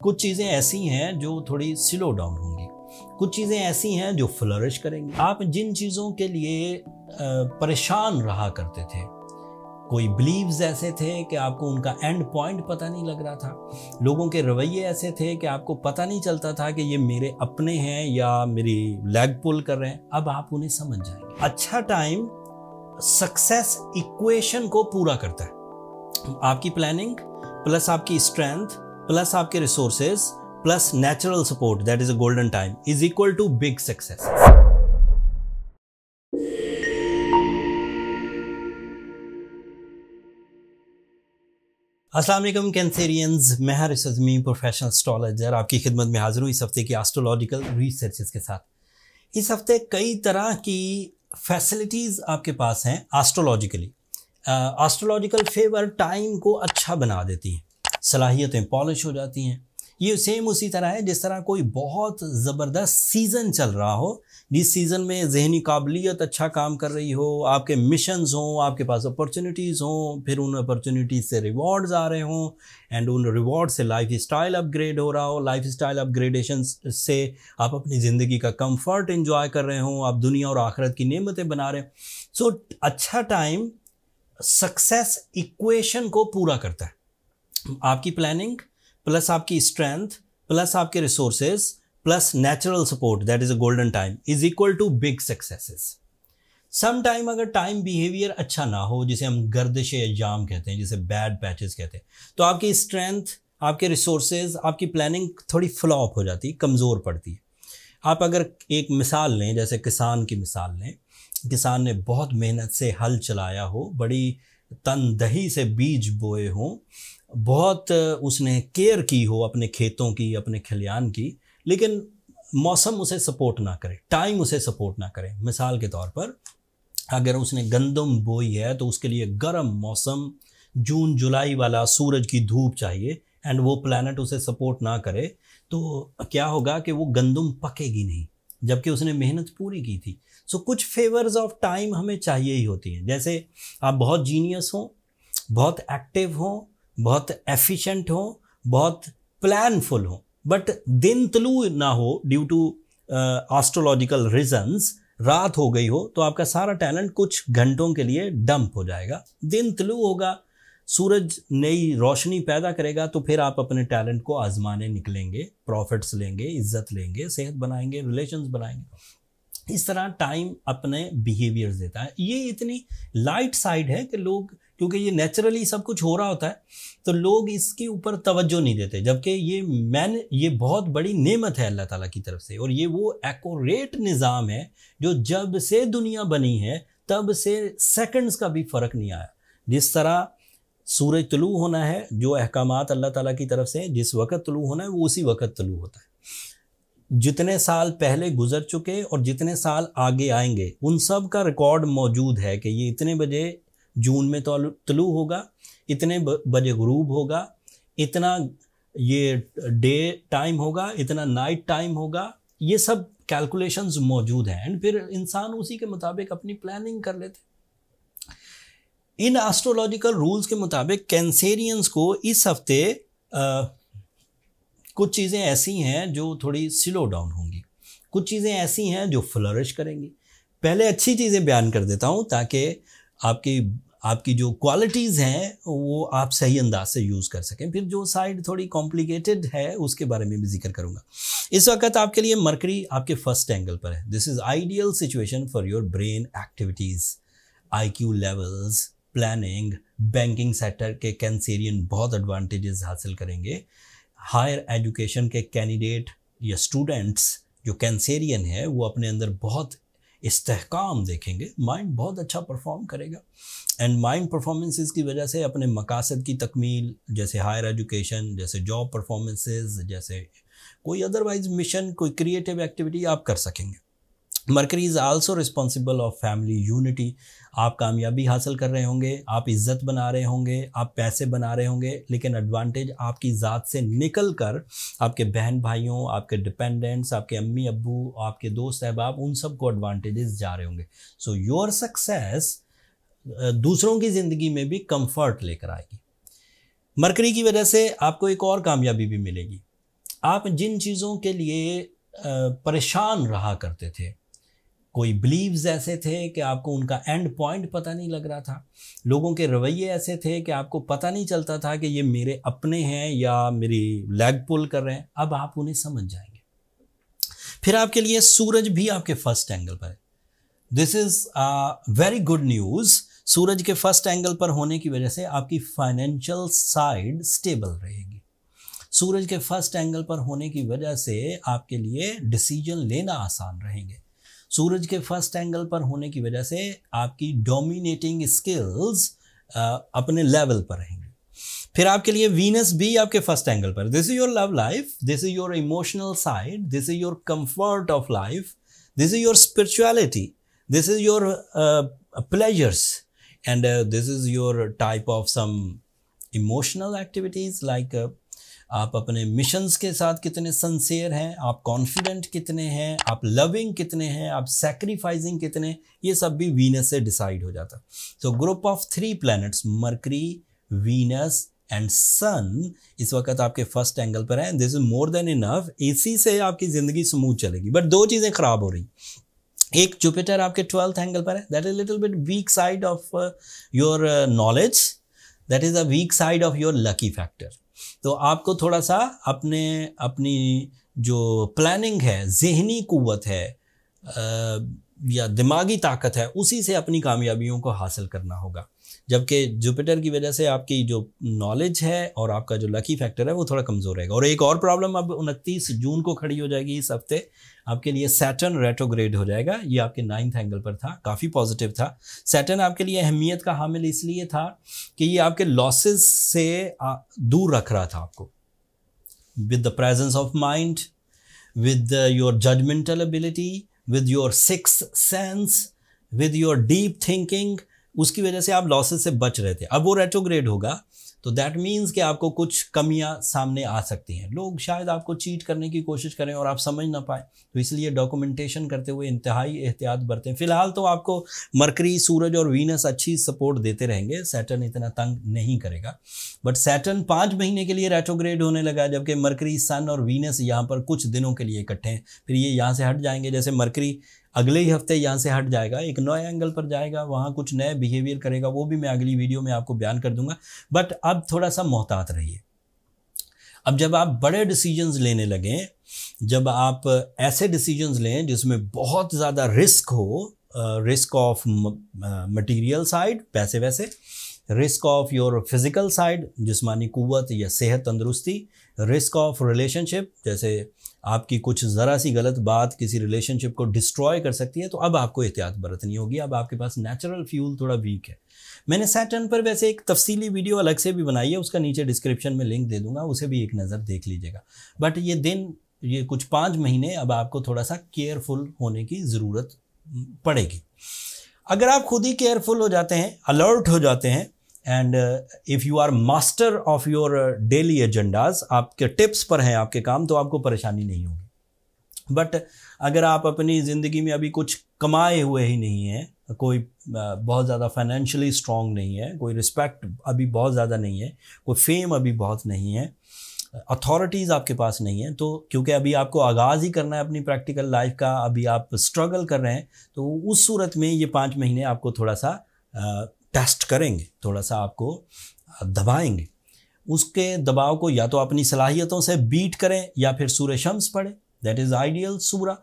कुछ चीज़ें ऐसी हैं जो थोड़ी स्लो डाउन होंगी, कुछ चीज़ें ऐसी हैं जो फ्लरिश करेंगी। आप जिन चीज़ों के लिए परेशान रहा करते थे, कोई बिलीव्स ऐसे थे कि आपको उनका एंड पॉइंट पता नहीं लग रहा था, लोगों के रवैये ऐसे थे कि आपको पता नहीं चलता था कि ये मेरे अपने हैं या मेरी लेग पुल कर रहे हैं, अब आप उन्हें समझ जाएंगे। अच्छा टाइम सक्सेस इक्वेशन को पूरा करता है। आपकी प्लानिंग प्लस आपकी स्ट्रेंथ प्लस आपके resources plus natural support, that is a golden time, is equal to big success. अस्सलाम वालेकुम कैंसेरियंस, मैं हारिस अज़मी प्रोफेशनल एस्ट्रोलॉजर आपकी खिदमत में हाजिर हूँ इस हफ्ते की एस्ट्रोलॉजिकल रिसर्चेस के साथ। इस हफ्ते कई तरह की फैसिलिटीज़ आपके पास हैं एस्ट्रोलॉजिकली। एस्ट्रोलॉजिकल फेवर टाइम को अच्छा बना देती हैं, सलाहियतें पॉलिश हो जाती हैं। ये सेम उसी तरह है जिस तरह कोई बहुत ज़बरदस्त सीज़न चल रहा हो, जिस सीज़न में जहनी काबिलियत अच्छा काम कर रही हो, आपके मिशंस हों, आपके पास अपॉर्चुनिटीज़ हों, फिर उन अपॉर्चुनिटीज़ से रिवॉर्ड्स आ रहे हों एंड उन रिवॉर्ड से लाइफ स्टाइल अपग्रेड हो रहा हो, लाइफ स्टाइल अपग्रेडेशन से आप अपनी ज़िंदगी का कंफर्ट एंजॉय कर रहे हों, आप दुनिया और आखिरत की नेमतें बना रहे हो। सो अच्छा टाइम सक्सेस इक्वेशन को पूरा करता है। आपकी प्लानिंग प्लस आपकी स्ट्रेंथ प्लस आपके resources plus natural support, that is a golden time, is equal to big successes. Some time अगर टाइम बिहेवियर अच्छा ना हो, जिसे हम गर्दिश जाम कहते हैं, जिसे बैड पैचेस कहते हैं, तो आपकी स्ट्रेंथ, आपके रिसोर्सेज, आपकी प्लानिंग थोड़ी फ्लॉप हो जाती है, कमज़ोर पड़ती है। आप अगर एक मिसाल लें, जैसे किसान की मिसाल लें, किसान ने बहुत मेहनत से हल चलाया हो, बड़ी तनदही से बीज बोए हों, बहुत उसने केयर की हो अपने खेतों की, अपने खलियान की, लेकिन मौसम उसे सपोर्ट ना करे, टाइम उसे सपोर्ट ना करे। मिसाल के तौर पर अगर उसने गंदम बोई है तो उसके लिए गर्म मौसम, जून जुलाई वाला सूरज की धूप चाहिए, एंड वो प्लैनेट उसे सपोर्ट ना करे तो क्या होगा कि वो गंदम पकेगी नहीं, जबकि उसने मेहनत पूरी की थी। सो कुछ फेवर्स ऑफ टाइम हमें चाहिए ही होती हैं। जैसे आप बहुत जीनियस हों, बहुत एक्टिव हों, बहुत एफिशिएंट हो, बहुत प्लानफुल हो, बट दिन तुलू ना हो ड्यू टू एस्ट्रोलॉजिकल रीजंस, रात हो गई हो तो आपका सारा टैलेंट कुछ घंटों के लिए डंप हो जाएगा। दिन तुलू होगा, सूरज नई रोशनी पैदा करेगा, तो फिर आप अपने टैलेंट को आजमाने निकलेंगे, प्रॉफिट्स लेंगे, इज्जत लेंगे, सेहत बनाएंगे, रिलेशंस बनाएंगे। इस तरह टाइम अपने बिहेवियर्स देता है। ये इतनी लाइट साइड है कि लोग, क्योंकि ये नेचुरली सब कुछ हो रहा होता है, तो लोग इसके ऊपर तवज्जो नहीं देते, जबकि ये बहुत बड़ी नेमत है अल्लाह ताला की तरफ से, और ये वो एक्यूरेट निज़ाम है जो जब से दुनिया बनी है तब से सेकंड्स का भी फ़र्क नहीं आया। जिस तरह सूरज तुलू होना है, जो अहकामात अल्लाह ताला की तरफ से जिस वक़्त तुलू होना है वो उसी वक़्त तुलू होता है। जितने साल पहले गुजर चुके और जितने साल आगे आएंगे, उन सब का रिकॉर्ड मौजूद है कि ये इतने बजे जून में तुलू होगा, इतने बजे गुरूब होगा, इतना ये डे टाइम होगा, इतना नाइट टाइम होगा। ये सब कैलकुलेशंस मौजूद हैं, एंड फिर इंसान उसी के मुताबिक अपनी प्लानिंग कर लेते। इन एस्ट्रोलॉजिकल रूल्स के मुताबिक कैंसेरियंस को इस हफ्ते कुछ चीज़ें ऐसी हैं जो थोड़ी स्लो डाउन होंगी, कुछ चीज़ें ऐसी हैं जो फ्लरिश करेंगी। पहले अच्छी चीज़ें बयान कर देता हूँ ताकि आपकी जो क्वालिटीज़ हैं वो आप सही अंदाज से यूज़ कर सकें। फिर जो साइड थोड़ी कॉम्प्लिकेटेड है उसके बारे में भी जिक्र करूँगा। इस वक्त आपके लिए मरकरी आपके फर्स्ट एंगल पर है। This is ideal situation for your brain activities, IQ levels, planning, banking sector के कैंसेरियन बहुत एडवांटेजेस हासिल करेंगे। हायर एजुकेशन के कैंडिडेट या स्टूडेंट्स जो कैंसेरियन है वो अपने अंदर बहुत इस्तेहकाम देखेंगे, माइंड बहुत अच्छा परफॉर्म करेगा, एंड माइंड परफॉर्मेंसेस की वजह से अपने मकासद की तकमील, जैसे हायर एजुकेशन, जैसे जॉब परफॉर्मेंसेस, जैसे कोई अदरवाइज मिशन, कोई क्रिएटिव एक्टिविटी आप कर सकेंगे। Mercury is also responsible of family unity. आप कामयाबी हासिल कर रहे होंगे, आप इज़्ज़त बना रहे होंगे, आप पैसे बना रहे होंगे, लेकिन एडवांटेज आपकी ज़ात से निकल कर आपके बहन भाइयों, आपके डिपेंडेंट्स, आपके अम्मी अब्बू, आपके दोस्त अहबाब, उन सब को एडवांटेजेस जा रहे होंगे। सो योर सक्सेस दूसरों की ज़िंदगी में भी कंफर्ट लेकर आएगी। मरकरी की वजह से आपको एक और कामयाबी भी मिलेगी। आप जिन चीज़ों के लिए परेशान रहा करते थे, कोई बिलीव्स ऐसे थे कि आपको उनका एंड पॉइंट पता नहीं लग रहा था, लोगों के रवैये ऐसे थे कि आपको पता नहीं चलता था कि ये मेरे अपने हैं या मेरी लेग पुल कर रहे हैं, अब आप उन्हें समझ जाएंगे। फिर आपके लिए सूरज भी आपके फर्स्ट एंगल पर है। This is very good news. सूरज के फर्स्ट एंगल पर होने की वजह से आपकी फाइनेंशियल साइड स्टेबल रहेगी। सूरज के फर्स्ट एंगल पर होने की वजह से आपके लिए डिसीजन लेना आसान रहेंगे। सूरज के फर्स्ट एंगल पर होने की वजह से आपकी डोमिनेटिंग स्किल्स अपने लेवल पर रहेंगे। फिर आपके लिए वीनस भी आपके फर्स्ट एंगल पर। This is your love life, this is your emotional side, this is your comfort of life, this is your spirituality, this is your pleasures, and this is your type of some emotional activities like आप अपने missions के साथ कितने sincere हैं, आप confident कितने हैं, आप लविंग कितने हैं, आप सैक्रिफाइसिंग कितने, ये सब भी वीनस से डिसाइड हो जाता। तो group of 3 planets Mercury, Venus and sun इस वक्त आपके फर्स्ट एंगल पर हैं। This is more than enough. इसी से आपकी ज़िंदगी स्मूथ चलेगी। बट 2 चीज़ें ख़राब हो रही। एक जुपिटर आपके 12th एंगल पर है, that is little bit week side of your knowledge, that is a week side of your lucky factor. तो आपको थोड़ा सा अपनी जो प्लानिंग है, जहनी कुव्वत है या दिमागी ताकत है, उसी से अपनी कामयाबियों को हासिल करना होगा। जबकि जुपिटर की वजह से आपकी जो नॉलेज है और आपका जो लकी फैक्टर है वो थोड़ा कमज़ोर रहेगा। और एक और प्रॉब्लम अब 29 जून को खड़ी हो जाएगी इस हफ्ते, आपके लिए सैटर्न रेट्रोग्रेड हो जाएगा। ये आपके 9th एंगल पर था, काफ़ी पॉजिटिव था। सैटर्न आपके लिए अहमियत का हामिल इसलिए था कि ये आपके लॉसेस से दूर रख रहा था आपको, with the presence of mind, with your judgemental ability, with your sixth sense, with your deep thinking. उसकी वजह से आप लॉसेस से बच रहे थे। अब वो रेट्रोग्रेड होगा तो दैट मीन्स कि आपको कुछ कमियां सामने आ सकती हैं। लोग शायद आपको चीट करने की कोशिश करें और आप समझ ना पाए, तो इसलिए डॉक्यूमेंटेशन करते हुए इंतहाई एहतियात बरतें। फिलहाल तो आपको मरकरी, सूरज और वीनस अच्छी सपोर्ट देते रहेंगे, सैटर्न इतना तंग नहीं करेगा। बट सैटर्न 5 महीने के लिए रेट्रोग्रेड होने लगा, जबकि मरकरी, सन और वीनस यहाँ पर कुछ दिनों के लिए इकट्ठे हैं, फिर ये यहाँ से हट जाएंगे। जैसे मरकरी अगले ही हफ्ते यहाँ से हट जाएगा, एक नए एंगल पर जाएगा, वहाँ कुछ नए बिहेवियर करेगा, वो भी मैं अगली वीडियो में आपको बयान कर दूंगा। बट अब थोड़ा सा मोहतात रहिए। अब जब आप बड़े डिसीजंस लेने लगें, जब आप ऐसे डिसीजंस लें जिसमें बहुत ज़्यादा रिस्क हो, रिस्क ऑफ मटीरियल साइड, पैसे वैसे, risk of your physical side, जिस्मानी कुव्वत या सेहत तंदुरुस्ती, रिस्क ऑफ रिलेशनशिप, जैसे आपकी कुछ ज़रा सी गलत बात किसी रिलेशनशिप को डिस्ट्रॉय कर सकती है, तो अब आपको एहतियात बरतनी होगी। अब आपके पास नेचुरल फ्यूल थोड़ा वीक है। मैंने सैटर्न पर वैसे एक तफसीली वीडियो अलग से भी बनाई है, उसका नीचे डिस्क्रिप्शन में लिंक दे दूंगा, उसे भी एक नज़र देख लीजिएगा। बट ये कुछ 5 महीने अब आपको थोड़ा सा केयरफुल होने की ज़रूरत पड़ेगी। अगर आप खुद ही केयरफुल हो जाते हैं, अलर्ट हो जाते हैं, and if you are master of your daily agendas, आपके टिप्स पर हैं आपके काम, तो आपको परेशानी नहीं होगी। बट अगर आप अपनी ज़िंदगी में अभी कुछ कमाए हुए ही नहीं हैं, कोई बहुत ज़्यादा फाइनेंशियली स्ट्रॉन्ग नहीं है, कोई रिस्पेक्ट अभी बहुत ज़्यादा नहीं है, कोई फेम अभी बहुत नहीं है, अथॉरिटीज़ आपके पास नहीं है, तो क्योंकि अभी आपको आगाज़ ही करना है अपनी प्रैक्टिकल लाइफ का, अभी आप स्ट्रगल कर रहे हैं, तो उस सूरत में ये 5 महीने आपको थोड़ा सा टेस्ट करेंगे, थोड़ा सा आपको दबाएंगे। उसके दबाव को या तो अपनी सलाहियतों से बीट करें या फिर सूरह शम्स पढ़ें, दैट इज़ आइडियल सूरा।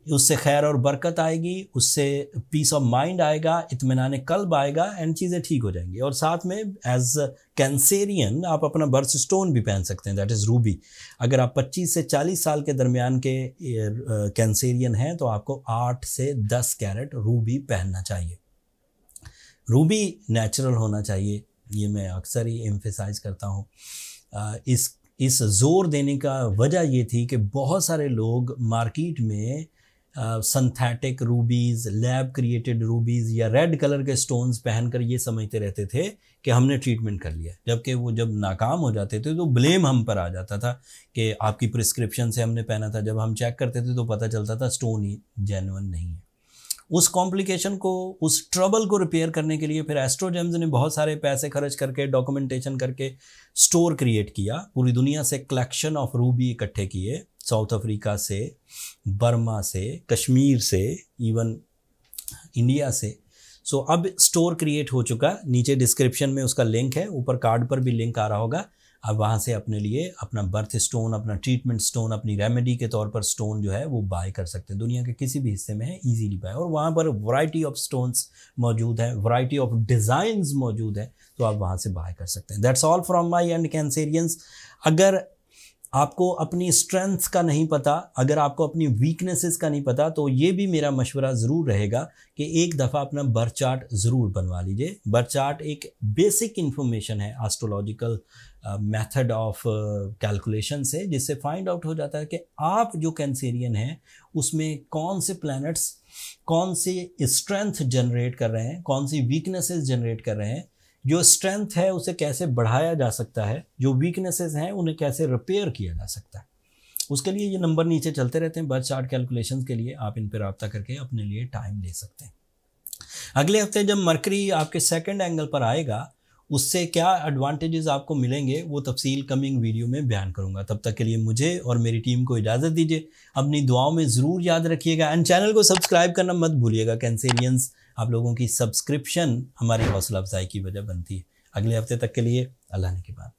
उससे खैर और बरकत आएगी, उससे पीस ऑफ माइंड आएगा, इत्मीनान कल्ब आएगा, एंड चीज़ें ठीक हो जाएंगी। और साथ में एज कैंसेरियन आप अपना बर्थ स्टोन भी पहन सकते हैं, दैट इज़ रूबी। अगर आप 25 से 40 साल के दरमियान के कैंसेरियन हैं तो आपको 8 से 10 कैरेट रूबी पहनना चाहिए। रूबी नेचुरल होना चाहिए, ये मैं अक्सर ही एम्फेसाइज करता हूँ। इस ज़ोर देने का वजह ये थी कि बहुत सारे लोग मार्केट में synthetic rubies, lab created rubies या रेड कलर के स्टोन्स पहनकर ये समझते रहते थे कि हमने ट्रीटमेंट कर लिया, जबकि वो जब नाकाम हो जाते थे तो ब्लेम हम पर आ जाता था कि आपकी प्रिस्क्रिप्शन से हमने पहना था। जब हम चेक करते थे तो पता चलता था स्टोन ही जेन्युइन नहीं है। उस कॉम्प्लिकेशन को, उस ट्रबल को रिपेयर करने के लिए फिर एस्ट्रोजेम्स ने बहुत सारे पैसे खर्च करके, डॉक्यूमेंटेशन करके स्टोर क्रिएट किया। पूरी दुनिया से कलेक्शन ऑफ रूबी इकट्ठे किए, साउथ अफ्रीका से, बर्मा से, कश्मीर से, इवन इंडिया से। सो अब स्टोर क्रिएट हो चुका। नीचे डिस्क्रिप्शन में उसका लिंक है, ऊपर कार्ड पर भी लिंक आ रहा होगा। अब वहाँ से अपने लिए अपना बर्थ स्टोन, अपना ट्रीटमेंट स्टोन, अपनी रेमेडी के तौर पर स्टोन जो है वो बाय कर सकते हैं। दुनिया के किसी भी हिस्से में है, इजीली बाय। और वहाँ पर वैरायटी ऑफ स्टोन्स मौजूद है, वैरायटी ऑफ डिज़ाइंस मौजूद है, तो आप वहाँ से बाय कर सकते हैं। That's all from my and Cancerians. अगर आपको अपनी स्ट्रेंथ्स का नहीं पता, अगर आपको अपनी वीकनेसेस का नहीं पता, तो ये भी मेरा मशवरा ज़रूर रहेगा कि एक दफ़ा अपना बर्थ चार्ट ज़रूर बनवा लीजिए। बर्थ चार्ट एक बेसिक इन्फॉर्मेशन है एस्ट्रोलॉजिकल मेथड ऑफ कैलकुलेशन से, जिससे फाइंड आउट हो जाता है कि आप जो कैंसेरियन हैं उसमें कौन से प्लैनेट्स कौन से स्ट्रेंथ जनरेट कर रहे हैं, कौन सी वीकनेसेस जनरेट कर रहे हैं। जो स्ट्रेंथ है उसे कैसे बढ़ाया जा सकता है, जो वीकनेसेस हैं उन्हें कैसे रिपेयर किया जा सकता है। उसके लिए ये नंबर नीचे चलते रहते हैं बर्थ चार्ट कैलकुलेशंस के लिए। आप इन पर रब्ता करके अपने लिए टाइम ले सकते हैं। अगले हफ्ते जब मरकरी आपके सेकंड एंगल पर आएगा, उससे क्या एडवांटेजेस आपको मिलेंगे वो तफसील कमिंग वीडियो में बयान करूंगा। तब तक के लिए मुझे और मेरी टीम को इजाज़त दीजिए। अपनी दुआओं में ज़रूर याद रखिएगा एंड चैनल को सब्सक्राइब करना मत भूलिएगा। कैंसेरियंस, आप लोगों की सब्सक्रिप्शन हमारी हौसला अफजाई की वजह बनती है। अगले हफ्ते तक के लिए अल्लाह ने के बाद।